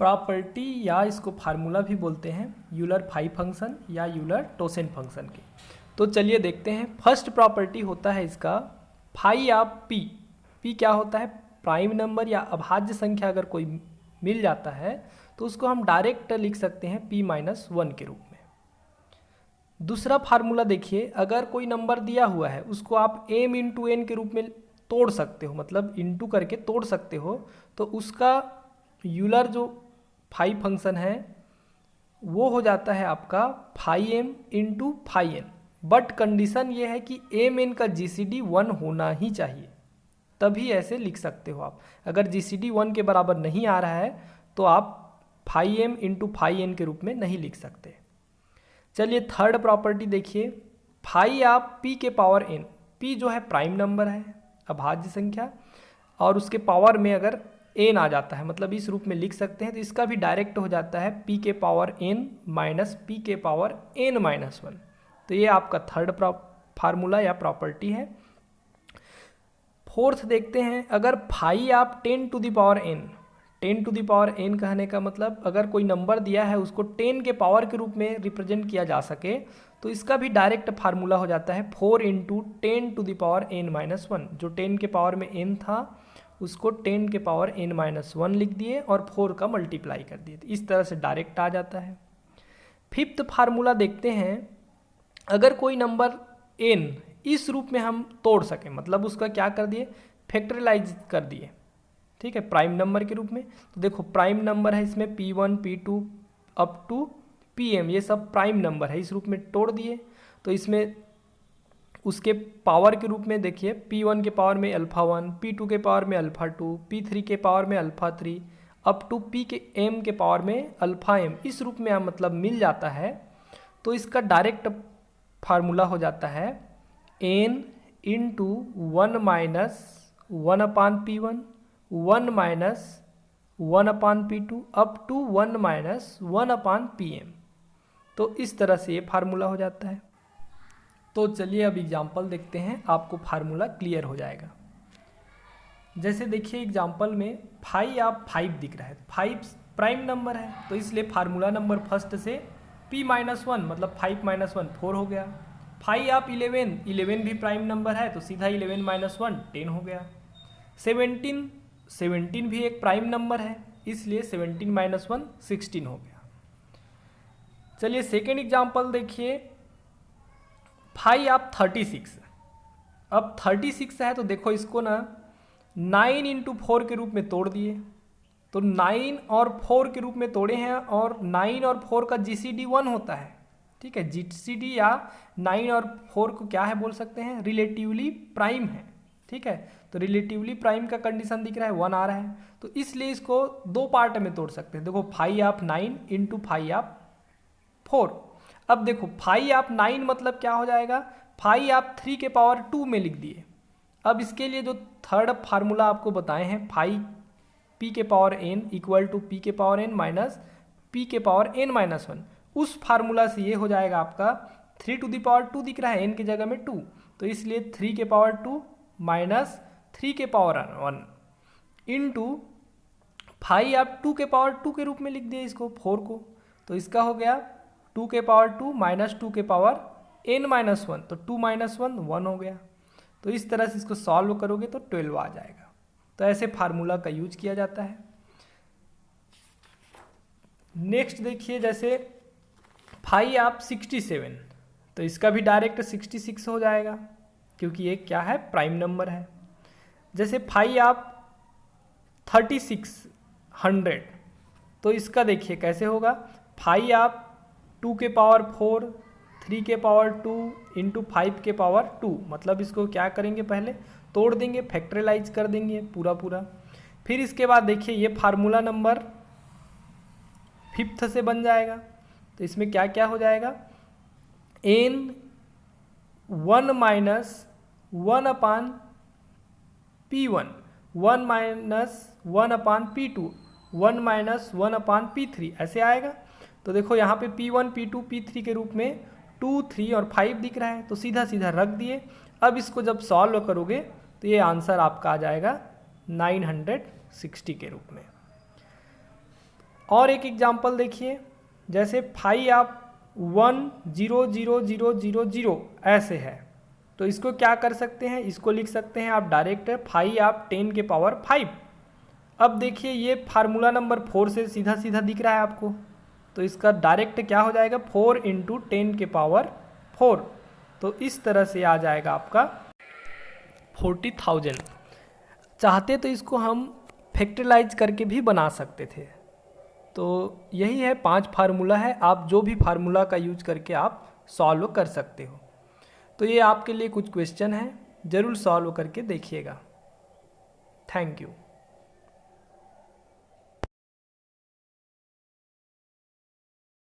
Property या इसको formula भी बोलते हैं यूलर फाई फंक्शन या यूलर टोसेन फंक्शन के। तो चलिए देखते हैं। फर्स्ट प्रॉपर्टी होता है इसका फाई ऑफ पी। पी क्या होता है? प्राइम नंबर या अभाज्य संख्या अगर कोई मिल जाता है तो उसको हम डायरेक्ट लिख सकते हैं p-1 के रूप में। दूसरा फार्मूला देखिए, अगर कोई नंबर दिया हुआ है उसको आप m इंटू n के रूप में तोड़ सकते हो, मतलब इंटू करके तोड़ सकते हो, तो उसका यूलर जो फाई फंक्शन है वो हो जाता है आपका phi m into phi n। But condition ये है कि m n का GCD 1 होना ही चाहिए, तभी ऐसे लिख सकते हो आप। अगर GCD 1 के बराबर नहीं आ रहा है तो आप phi m into phi n के रूप में नहीं लिख सकते। चलिए थर्ड प्रॉपर्टी देखिए, फाई ऑफ p के पावर n। p जो है प्राइम नंबर है, अभाज्य संख्या, और उसके पावर में अगर n आ जाता है, मतलब इस रूप में लिख सकते हैं, तो इसका भी डायरेक्ट हो जाता है p के पावर n माइनस p के पावर n-1। तो ये आपका थर्ड फार्मूला या प्रॉपर्टी है। फोर्थ देखते हैं, अगर phi of 10 to the power n। 10 to the power n कहने का मतलब अगर कोई नंबर दिया है उसको 10 के पावर के रूप में रिप्रेजेंट किया जा सके तो इसका भी डायरेक्ट फार्मूला हो जाता है 4 into 10 to the power n-1। जो 10 के पावर में n था उसको 10 के पावर n-1 लिख दिए और 4 का मल्टीप्लाई कर दिए, तो इस तरह से डायरेक्ट आ जाता है। फिफ्थ फार्मूला देखते हैं, अगर कोई नंबर n इस रूप में हम तोड़ सकें, मतलब उसका क्या कर दिए, फैक्टराइज कर दिए, ठीक है, प्राइम नंबर के रूप में। तो देखो प्राइम नंबर है, इसमें p1 p2 up to pm, ये सब प्राइम नंबर है, इस रूप में तोड़ दिए। तो इसमें उसके पावर के रूप में देखिए, p1 के पावर में α1, p2 के पावर में α2, p3 के पावर में α3 अप टू p के m के पावर में αm, इस रूप में मतलब मिल जाता है। तो इसका डायरेक्ट फार्मूला हो जाता है n into 1 minus 1 upon p1, 1 minus 1 upon p2 up to 1 minus 1 upon pm। तो इस तरह से ये फार्मूला हो जाता है। तो चलिए अब एग्जाम्पल देखते हैं, आपको फार्मूला क्लियर हो जाएगा। जैसे देखिए एग्जाम्पल में फाई ऑफ 5 दिख रहा है, 5 प्राइम नंबर है, तो इसलिए फार्मूला नंबर फर्स्ट से p-1 मतलब 5-1 4 हो गया। फाई ऑफ 11, 11 भी प्राइम नंबर है, तो सीधा 11-1 10 हो गया। 17 भी एक प्राइम नंबर है, इसलिए 17-1 16 हो गया। चलिए सेकेंड एग्जाम्पल देखिए, फाई ऑफ 36। अब 36 है तो देखो इसको ना 9 इंटू 4 के रूप में तोड़ दिए, तो 9 और 4 के रूप में तोड़े हैं, और 9 और 4 का GCD 1 होता है, ठीक है। GCD या 9 और 4 को क्या है बोल सकते हैं, रिलेटिवली प्राइम है, ठीक है। तो रिलेटिवली प्राइम का कंडीशन दिख रहा है, 1 आ रहा है, तो इसलिए इसको दो पार्ट में तोड़ सकते हैं। देखो phi of 9 into phi of 4। अब देखो फाई ऑफ 9 मतलब क्या हो जाएगा, फाई ऑफ 3 के पावर 2 में लिख दिए। अब इसके लिए जो थर्ड फार्मूला आपको बताए हैं, फाई p के power n equal to p के पावर n माइनस p के पावर n-1, उस फार्मूला से ये हो जाएगा आपका 3 टू द पावर 2 दिख रहा है n की जगह में 2, तो इसलिए 3 के पावर 2 माइनस 3 के पावर 1 इंटू फाई ऑफ 2 के पावर 2 के रूप में लिख दिए इसको 4 को, तो इसका हो गया 2 के पावर 2 माइनस 2 के पावर n-1, तो 2-1 1 हो गया। तो इस तरह से इसको सॉल्व करोगे तो 12 आ जाएगा। तो ऐसे फार्मूला का यूज किया जाता है। नेक्स्ट देखिए, जैसे फाई ऑफ 67, तो इसका भी डायरेक्ट 66 हो जाएगा, क्योंकि ये क्या है, प्राइम नंबर है। जैसे फाई ऑफ 3600, तो इसका देखिए कैसे होगा, फाई ऑफ 2 के पावर 4, 3 के पावर 2 इंटू 5 के पावर 2, मतलब इसको क्या करेंगे, पहले तोड़ देंगे, फैक्टराइज कर देंगे पूरा। फिर इसके बाद देखिए ये फार्मूला नंबर 5th से बन जाएगा। तो इसमें क्या क्या हो जाएगा, n 1 minus 1 upon p1, 1 minus 1 upon p2, 1 minus 1 अपान p3, ऐसे आएगा। तो देखो यहाँ पे p1 p2 p3 के रूप में 2 3 और 5 दिख रहा है, तो सीधा सीधा रख दिए। अब इसको जब सॉल्व करोगे तो ये आंसर आपका आ जाएगा 960 के रूप में। और एक एग्जांपल देखिए, जैसे 5 आप 1 0 0 0 0 0 ऐसे है, तो इसको क्या कर सकते हैं, इसको लिख सकते हैं आप डायरेक्ट 5 आप 10 के पावर 5। अब देखिए ये फार्मूला नंबर 4 से सीधा सीधा दिख रहा है आपको, तो इसका डायरेक्ट क्या हो जाएगा 4 इंटू 10 के पावर 4। तो इस तरह से आ जाएगा आपका 40,000। चाहते तो इसको हम फैक्टराइज करके भी बना सकते थे। तो यही है 5 फार्मूला है, आप जो भी फार्मूला का यूज करके आप सॉल्व कर सकते हो। तो ये आपके लिए कुछ क्वेश्चन है, ज़रूर सॉल्व करके देखिएगा। Thank you.